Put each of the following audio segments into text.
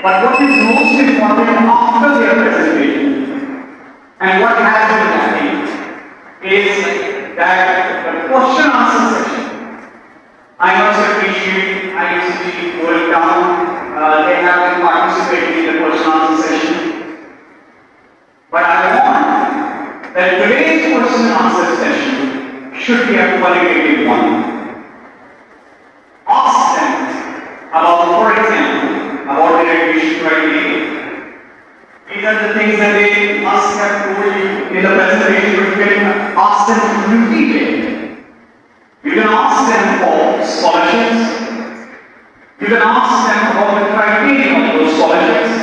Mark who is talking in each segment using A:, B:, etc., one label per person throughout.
A: but what is most important after their presentation and what has been happening is that the question answer session. I must appreciate ICT going down, they have been participating in the question answer session. But I want that today's question and answer session should be a qualitative one. Ask them about, for example, about their education criteria. These are the things that they must have told you in the presentation. You can ask them to repeat it. You can ask them for scholarships. You can ask them about the criteria of those scholarships.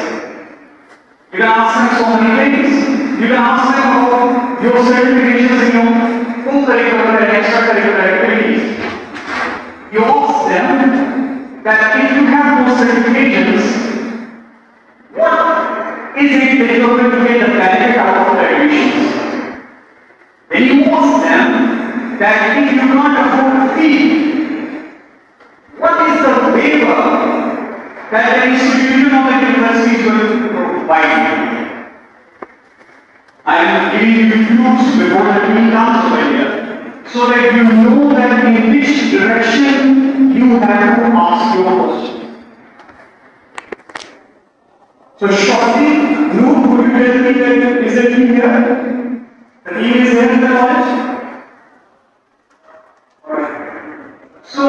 A: You can ask them so many things. You can ask them about your certifications in your co-curricular and extracurricular activities. You ask them that if you have those certifications, what is it that you are going to get the benefit out of the admissions? Then you ask them that if you can't afford a fee, what is the waiver that the institution or the university is going to provide you? I am giving you clues before the team comes over here, so that you know that in which direction you have to ask your question. So shortly, Noor, could you tell me that is the team here? The team is here in the college? Alright. So,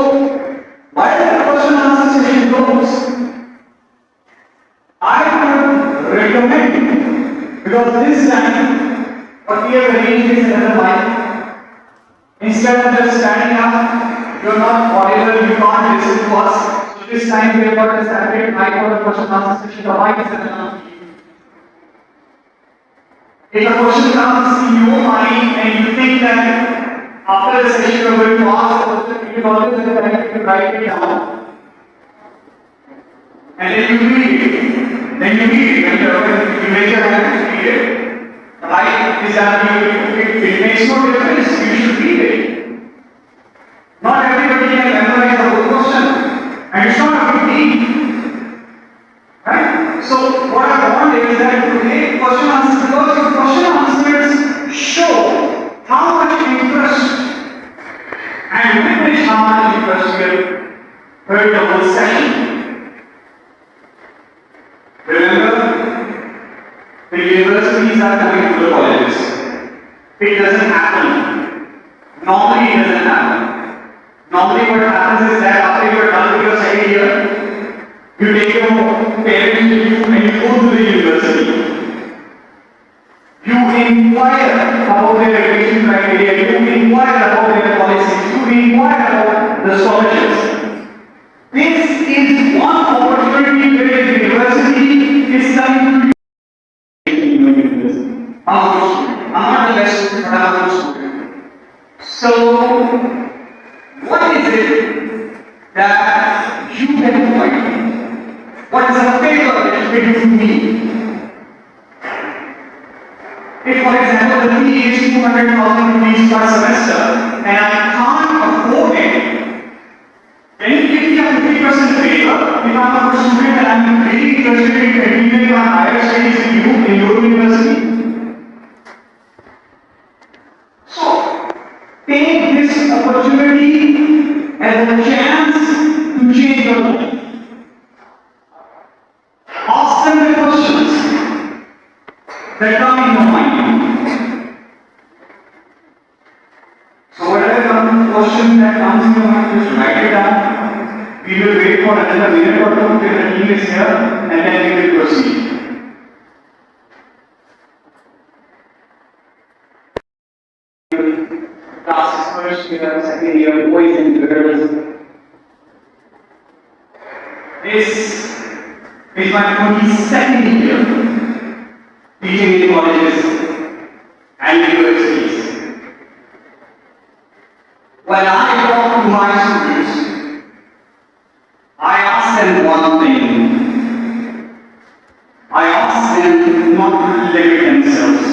A: while the question and answer session goes, I would recommend, because this time, what we have arranged is another mic. Instead of just standing up, you are not audible, you can't listen to us. So this time we have got a separate mic for the question and answer session. The mic is available to you. If a question comes in your mind and you think that after the session you are going to ask the question, you can always have time to write it down. And then you read it. Then you read it. When you raise your hand to read it. Right? Is that it makes no difference. You should read it. Not everybody can memorize the whole question. And it's not a big deal. Right? So what I want is that today question answers, because your question answers show how much interest and with which how much interest you have heard the whole session. Remember, the universities are coming to the colleges. It doesn't happen. Normally it doesn't happen. Normally what happens is that after you are done with your second year, you take your parents with you and you go to the university. You inquire about their education criteria, you inquire about their policies, you inquire about the scholarships. This is one opportunity where the university is coming to I'm not the best student, but I'm a good student. So, what is it that you can provide me? What is a favor that you can do to me? If, for example, the fee is 200,000 rupees per semester and I can't afford it, can you give me a 50% favor if I'm a good student and I'm really interested in continuing my higher studies with you in your university? Take this opportunity as a chance to change your life. Ask them the questions that come in your mind. So whatever question that comes in your mind, just write it down. We will wait for another minute or two till the team is here and then we will proceed. Classes first year, second year, boys and girls. This is my 22nd year teaching in colleges and universities. When I talk to my students, I ask them one thing. I ask them not to limit themselves.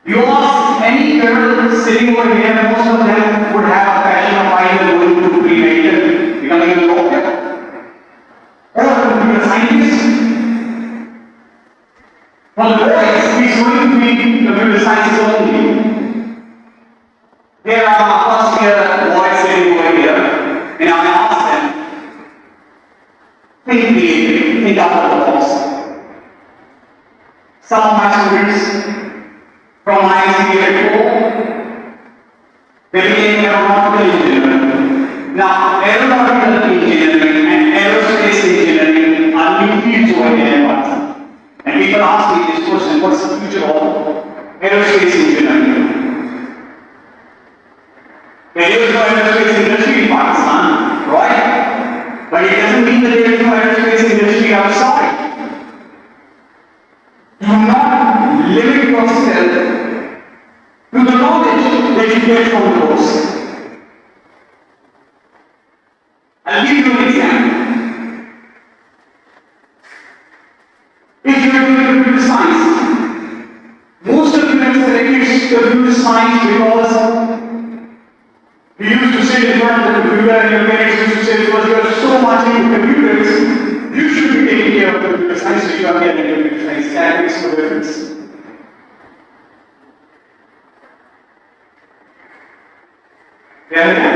A: You ask any girl sitting over here, most of them would have a passion of either going to pre-medical, becoming a lawyer, or a computer scientist, For the boys, he's going to be computer sciences only. There are first year boys sitting over here, and I asked them, think creatively, think out of the box. Some of my students from ICMap, they became aeronautical engineering. Now, aeronautical engineering and aerospace engineering are new fields over here in Pakistan. And people ask me this question, what's the future of aerospace engineering? There is no aerospace industry in Pakistan, right? But it doesn't mean that there is no aerospace industry outside. Do not limit yourself to the knowledge that you get from the course. I'll give you an example. If you are doing computer science, most of you have selected computer science because we used to sit in front of the computer and your parents used to say, because you are so much into computers, you should be taking care of computer science, so you are getting computer science. That makes no difference. Yeah.